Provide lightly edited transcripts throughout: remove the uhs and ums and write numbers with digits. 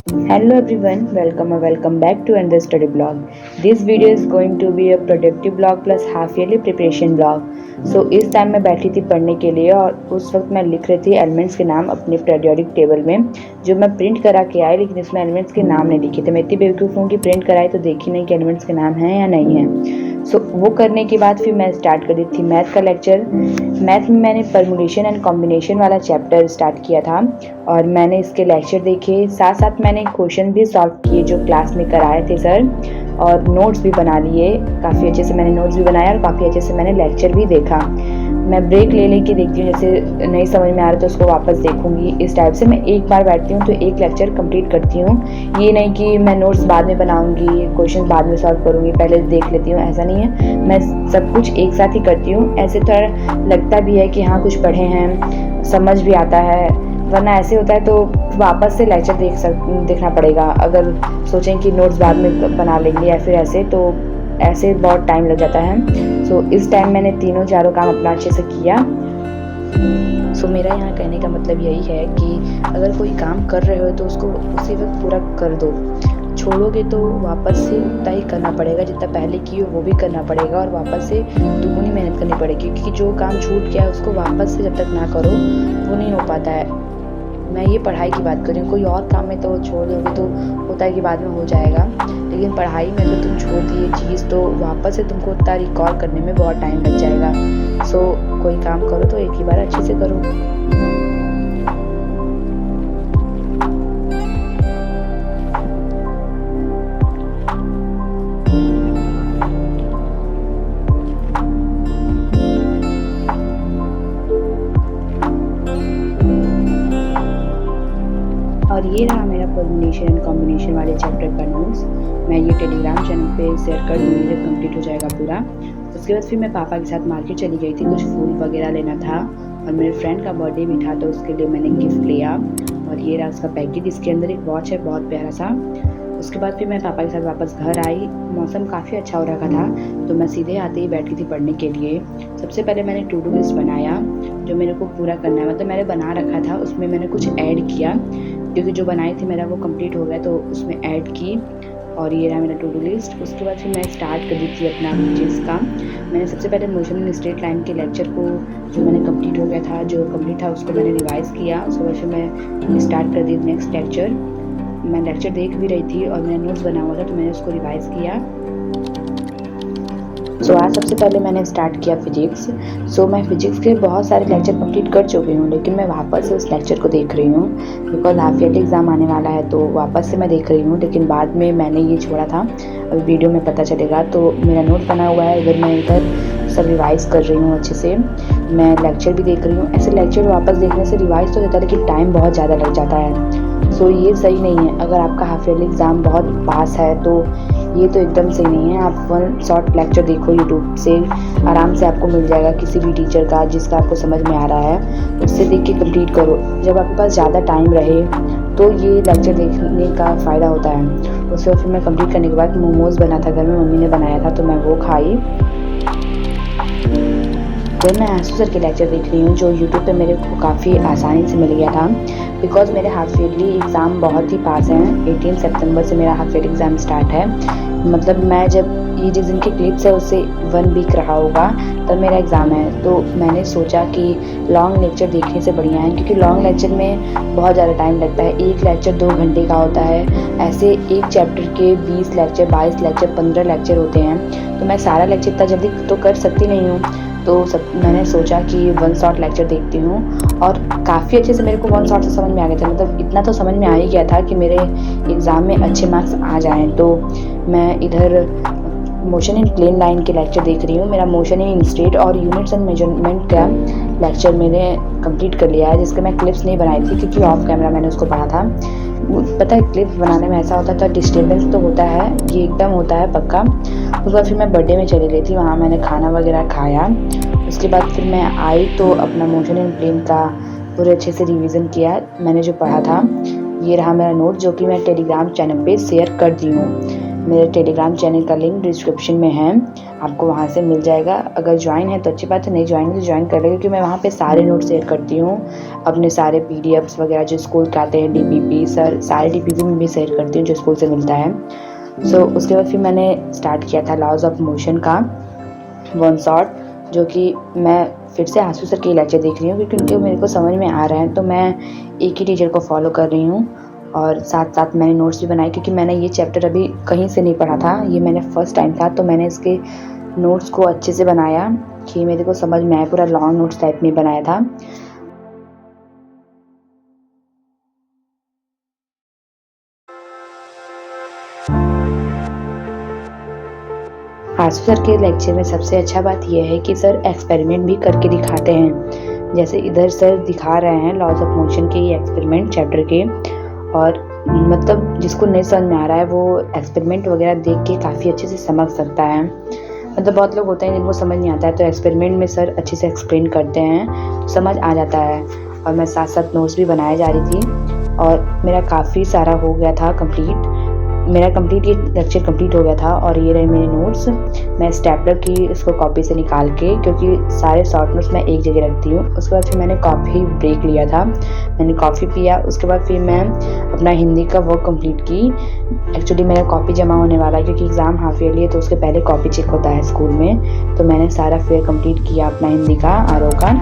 Hello everyone, welcome or welcome back to another study blog. This video is going to be a productive blog plus half yearly preparation blog. इस time मैं बैठी थी पढ़ने के लिए और उस वक्त मैं लिख रही थी एलिमेंट्स के नाम अपने पीरियोडिक टेबल में जो मैं प्रिंट करा के आई, लेकिन इसमें एलिमेंट्स के नाम नहीं लिखे थे। मैं इतनी बेवकूफ़ हूँ कि प्रिंट कराई तो देखी नहीं कि एलिमेंट्स के नाम हैं या नहीं है। वो करने के बाद फिर मैं स्टार्ट कर दी थी मैथ का लेक्चर। मैथ में मैंने परमुलेशन एंड कॉम्बिनेशन वाला चैप्टर स्टार्ट किया था और मैंने इसके लेक्चर देखे, साथ साथ मैंने क्वेश्चन भी सॉल्व किए जो क्लास में कराए थे सर, और नोट्स भी बना लिए। काफ़ी अच्छे से मैंने नोट्स भी बनाया और काफ़ी अच्छे से मैंने लेक्चर भी देखा। मैं ब्रेक ले लेके देखती हूँ, जैसे नहीं समझ में आ रहा तो उसको वापस देखूंगी। इस टाइप से मैं एक बार बैठती हूँ तो एक लेक्चर कंप्लीट करती हूँ। ये नहीं कि मैं नोट्स बाद में बनाऊंगी, क्वेश्चन बाद में सॉल्व करूँगी, पहले देख लेती हूँ, ऐसा नहीं है। मैं सब कुछ एक साथ ही करती हूँ। ऐसे थोड़ा लगता भी है कि हाँ कुछ पढ़े हैं, समझ भी आता है, वरना ऐसे होता है तो वापस से लेक्चर देखना पड़ेगा। अगर सोचें कि नोट्स बाद में बना लेंगे या फिर ऐसे बहुत टाइम लग जाता है। इस टाइम मैंने तीनों चारों काम अपना अच्छे से किया। मेरा यहाँ कहने का मतलब यही है कि अगर कोई काम कर रहे हो तो उसको उसी वक्त पूरा कर दो। छोड़ोगे तो वापस से उतना ही करना पड़ेगा, जितना पहले की हो वो भी करना पड़ेगा और वापस से दुगनी मेहनत करनी पड़ेगी, क्योंकि जो काम छूट गया है उसको वापस से जब तक ना करो वो नहीं हो पाता है। मैं ये पढ़ाई की बात कर रही हूँ, कोई और काम में तो छोड़ दोगे तो होता है कि बाद में हो जाएगा, लेकिन पढ़ाई में अगर तुम छोड़ दिए चीज़ तो वापस से तुमको उतना रिकॉल करने में बहुत टाइम लग जाएगा। कोई काम करो तो एक ही बार अच्छे से करो। और ये रहा मेरा परमुलेशन एंड कॉम्बिनेशन वाले चैप्टर का नोट्स। मैं ये टेलीग्राम चैनल पे शेयर कर दूँगी जब कंप्लीट हो जाएगा पूरा। उसके बाद फिर मैं पापा के साथ मार्केट चली गई थी, कुछ फूल वगैरह लेना था और मेरे फ्रेंड का बर्थडे भी था तो उसके लिए मैंने गिफ्ट लिया। और ये रहा उसका पैकेज, इसके अंदर एक वॉच है बहुत प्यारा सा। उसके बाद फिर मैं पापा के साथ वापस घर आई। मौसम काफ़ी अच्छा हो रखा था तो मैं सीधे आते ही बैठी थी पढ़ने के लिए। सबसे पहले मैंने टू डू लिस्ट बनाया जो मेरे को पूरा करना है, मतलब मैंने बना रखा था, उसमें मैंने कुछ ऐड किया क्योंकि जो बनाई थी मेरा वो कंप्लीट हो गया तो उसमें ऐड की। और ये रहा मेरा टू डू लिस्ट। उसके बाद फिर मैं स्टार्ट कर दी थी अपना चीज़ का। मैंने सबसे पहले मोशन एंड स्ट्रेट लाइन के लेक्चर को जो मैंने कंप्लीट हो गया था, जो कंप्लीट था उसको मैंने रिवाइज़ किया। उसके बाद फिर मैं स्टार्ट कर दी नेक्स्ट लेक्चर। मैं लेक्चर देख भी रही थी और मैंने नोट्स बना हुआ था तो मैंने उसको रिवाइज़ किया। आज सबसे पहले मैंने स्टार्ट किया फिजिक्स। मैं फिजिक्स के बहुत सारे लेक्चर कंप्लीट कर चुकी हूँ, लेकिन मैं वापस से उस लेक्चर को देख रही हूँ बिकॉज हाफ ईयरली एग्ज़ाम आने वाला है तो वापस से मैं देख रही हूँ। लेकिन बाद में मैंने ये छोड़ा था, अभी वीडियो में पता चलेगा। तो मेरा नोट बना हुआ है, इधर मैं इधर सब रिवाइज़ कर रही हूँ अच्छे से। मैं लेक्चर भी देख रही हूँ। ऐसे लेक्चर वापस देखने से रिवाइज़ तो होता है लेकिन टाइम बहुत ज़्यादा लग जाता है। ये सही नहीं है। अगर आपका हाफ ईयरली एग्ज़ाम बहुत पास है तो ये तो एकदम सही नहीं है। आप वन शॉर्ट लेक्चर देखो यूट्यूब से, आराम से आपको मिल जाएगा किसी भी टीचर का जिसका आपको समझ में आ रहा है, उससे देख के कंप्लीट करो। जब आपके पास ज़्यादा टाइम रहे तो ये लेक्चर देखने का फ़ायदा होता है। उसके बाद फिर मैं कंप्लीट करने के बाद मोमोज़ बना था घर में, मम्मी ने बनाया था तो मैं वो खाई। फिर मैं आंसू सर के लेक्चर देख रही हूँ जो यूट्यूब पे मेरे को काफ़ी आसानी से मिल गया था बिकॉज मेरे हाफ ईयरली एग्ज़ाम बहुत ही पास हैं। 18 सितंबर से मेरा हाफ ईयरली एग्ज़ाम स्टार्ट है, मतलब मैं जब ये जिस दिन की क्लिप्स है उससे 1 वीक रहा होगा तब मेरा एग्ज़ाम है। तो मैंने सोचा कि लॉन्ग लेक्चर देखने से बढ़िया है, क्योंकि लॉन्ग लेक्चर में बहुत ज़्यादा टाइम लगता है। एक लेक्चर 2 घंटे का होता है, ऐसे एक चैप्टर के 20 लेक्चर, 22 लेक्चर, 15 लेक्चर होते हैं। तो मैं सारा लेक्चर इतना जल्दी तो कर सकती नहीं हूँ, तो मैंने सोचा कि वन शॉट लेक्चर देखती हूँ और काफ़ी अच्छे से मेरे को वन शॉट से समझ में आ गया था। मतलब इतना तो समझ में आ ही गया था कि मेरे एग्ज़ाम में अच्छे मार्क्स आ जाएँ। तो मैं इधर मोशन इन प्लेन लाइन के लेक्चर देख रही हूँ। मेरा मोशन इन स्ट्रेट और यूनिट्स एंड मेजरमेंट का लेक्चर मैंने कंप्लीट कर लिया है, जिसके मैं क्लिप्स नहीं बनाई थी क्योंकि ऑफ कैमरा मैंने उसको पढ़ा था। पता है क्लिप्स बनाने में ऐसा होता था, डिस्टर्बेंस तो होता है, ये एकदम होता है पक्का। उसके बाद फिर मैं बर्थडे में चली गई थी, वहाँ मैंने खाना वगैरह खाया। उसके बाद फिर मैं आई तो अपना मोशन इन प्लेन का पूरे अच्छे से रिवीजन किया, मैंने जो पढ़ा था। ये रहा मेरा नोट जो कि मैं टेलीग्राम चैनल पे शेयर कर दी हूँ। मेरे टेलीग्राम चैनल का लिंक डिस्क्रिप्शन में है, आपको वहाँ से मिल जाएगा। अगर ज्वाइन है तो अच्छी बात है, नहीं ज्वाइन है तो ज्वाइन कर लें, क्योंकि मैं वहाँ पे सारे नोट शेयर करती हूँ, अपने सारे PDFs वगैरह जो स्कूल के आते हैं, DPP सर सारे DPP में भी शेयर करती हूँ जो स्कूल से मिलता है। उसके बाद फिर मैंने स्टार्ट किया था लॉज ऑफ मोशन का वन शॉट, जो कि मैं फिर से आंसू सर के लेक्चर देख रही हूँ, क्योंकि उनके मेरे को समझ में आ रहा है, तो मैं एक ही टीचर को फॉलो कर रही हूँ। और साथ साथ मैंने नोट्स भी बनाए, क्योंकि मैंने ये चैप्टर अभी कहीं से नहीं पढ़ा था, ये मैंने फर्स्ट टाइम था, तो मैंने इसके नोट्स को अच्छे से बनाया कि मेरे को समझ में आए, पूरा लॉन्ग नोट्स टाइप में बनाया था। आंसू सर के लेक्चर में सबसे अच्छा बात यह है कि सर एक्सपेरिमेंट भी करके दिखाते हैं। जैसे इधर सर दिखा रहे हैं लॉज ऑफ मोशन के ये एक्सपेरिमेंट चैप्टर के, और मतलब जिसको नहीं समझ में आ रहा है वो एक्सपेरिमेंट वगैरह देख के काफ़ी अच्छे से समझ सकता है। मतलब बहुत लोग होते हैं जिनको समझ नहीं आता है, तो एक्सपेरिमेंट में सर अच्छे से एक्सप्लेन करते हैं तो समझ आ जाता है। और मैं साथ साथ नोट्स भी बनाए जा रही थी, और मेरा काफ़ी सारा हो गया था कंप्लीट। मेरा ये लेक्चर कंप्लीट हो गया था, और ये रहे मेरे नोट्स। मैं स्टेपलर की इसको कॉपी से निकाल के, क्योंकि सारे शॉर्ट नोट्स मैं एक जगह रखती हूँ। उसके बाद फिर मैंने कॉफ़ी ब्रेक लिया था, मैंने कॉफ़ी पिया। उसके बाद फिर मैं अपना हिंदी का वर्क कंप्लीट की। एक्चुअली मेरा कॉपी जमा होने वाला है, क्योंकि एग्ज़ाम हाफ ईयरली है, तो उसके पहले कॉपी चेक होता है स्कूल में। तो मैंने सारा फिर कंप्लीट किया अपना हिंदी का आरओ का।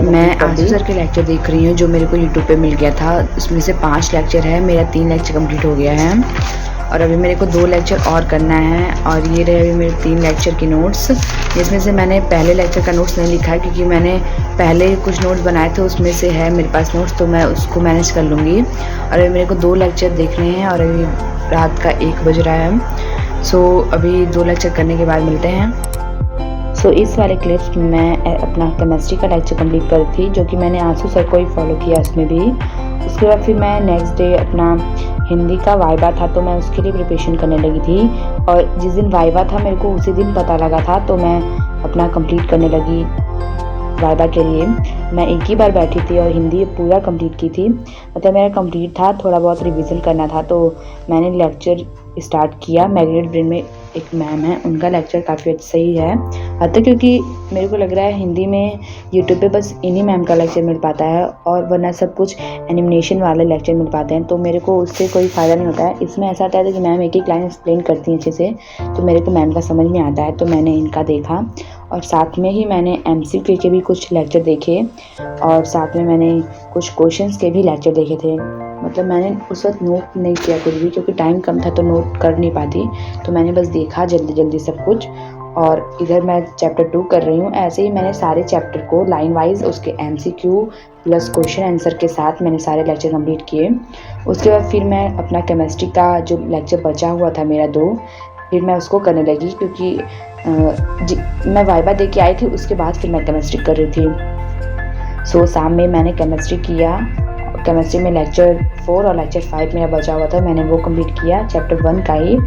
मैं आंसू सर के लेक्चर देख रही हूँ जो मेरे को यूट्यूब पे मिल गया था। उसमें से 5 लेक्चर है, मेरा 3 लेक्चर कंप्लीट हो गया है, और अभी मेरे को 2 लेक्चर और करना है। और ये रहे अभी मेरे 3 लेक्चर की नोट्स, जिसमें से मैंने पहले लेक्चर का नोट्स नहीं लिखा है, क्योंकि मैंने पहले कुछ नोट्स बनाए थे, उसमें से है मेरे पास नोट्स, तो मैं उसको मैनेज कर लूँगी। और अभी मेरे को 2 लेक्चर देखने हैं, और अभी रात का 1 बज रहा है। अभी 2 लेक्चर करने के बाद मिलते हैं। इस वाले क्लिप्स में मैं अपना केमिस्ट्री का लेक्चर कंप्लीट कर थी, जो कि मैंने आंसू सर को ही फॉलो किया उसमें भी। उसके बाद फिर मैं नेक्स्ट डे अपना हिंदी का वाइवा था, तो मैं उसके लिए प्रिपरेशन करने लगी थी। और जिस दिन वाइवा था मेरे को उसी दिन पता लगा था, तो मैं अपना कंप्लीट करने लगी वाइवा के लिए। मैं एक ही बार बैठी थी और हिंदी पूरा कंप्लीट की थी, मतलब मेरा कंप्लीट था, थोड़ा बहुत रिवीजन करना था। तो मैंने लेक्चर स्टार्ट किया। मैग्नेट ब्रेन में एक मैम है, उनका लेक्चर काफ़ी सही है, तो क्योंकि मेरे को लग रहा है हिंदी में यूट्यूब पे बस इन्हीं मैम का लेक्चर मिल पाता है, और वरना सब कुछ एनिमेशन वाले लेक्चर मिल पाते हैं, तो मेरे को उससे कोई फ़ायदा नहीं होता है। इसमें ऐसा आता है कि मैम एक एक लाइन एक्सप्लेन करती हैं अच्छे से, तो मेरे को मैम का समझ में आता है, तो मैंने इनका देखा। और साथ में ही मैंने MCQ के भी कुछ लेक्चर देखे, और साथ में मैंने कुछ क्वेश्चंस के भी लेक्चर देखे थे। मतलब मैंने उस वक्त नोट नहीं किया कुछ भी, क्योंकि टाइम कम था तो नोट कर नहीं पाती, तो मैंने बस देखा जल्दी जल्दी सब कुछ। और इधर मैं चैप्टर 2 कर रही हूँ। ऐसे ही मैंने सारे चैप्टर को लाइन वाइज उसके MCQ प्लस क्वेश्चन आंसर के साथ मैंने सारे लेक्चर कंप्लीट किए। उसके बाद फिर मैं अपना केमिस्ट्री का जो लेक्चर बचा हुआ था मेरा 2, फिर मैं उसको करने लगी, क्योंकि मैं वाइवा दे के आई थी, उसके बाद फिर मैं केमिस्ट्री कर रही थी। शाम में मैंने केमिस्ट्री किया। केमिस्ट्री में लेक्चर 4 और लेक्चर 5 मेरा बचा हुआ था, मैंने वो कंप्लीट किया चैप्टर 1 का ही।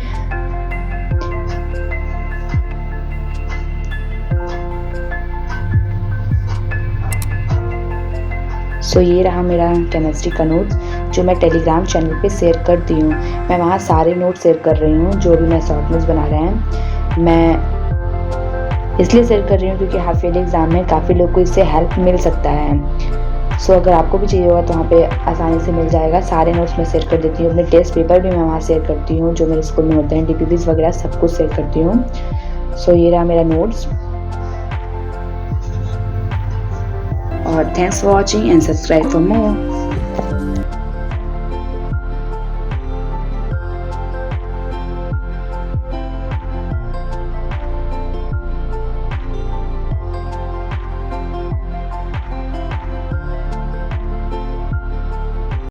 ये रहा मेरा केमिस्ट्री का नोट्स, जो मैं टेलीग्राम चैनल पे शेयर करती हूँ। मैं वहाँ सारे नोट्स शेयर कर रही हूँ, जो भी मैं शॉर्ट नोट्स बना रहे हैं। मैं इसलिए शेयर कर रही हूँ क्योंकि हाफ ईयरली एग्ज़ाम में काफ़ी लोग को इससे हेल्प मिल सकता है। अगर आपको भी चाहिए होगा तो वहाँ पे आसानी से मिल जाएगा। सारे नोट्स मैं शेयर कर देती हूँ, अपने टेस्ट पेपर भी मैं वहाँ शेयर करती हूँ, जो मेरे स्कूल में होते हैं, DPPs वगैरह सब कुछ शेयर करती हूँ। ये रहा मेरा नोट्स, और thanks for watching and subscribe for more.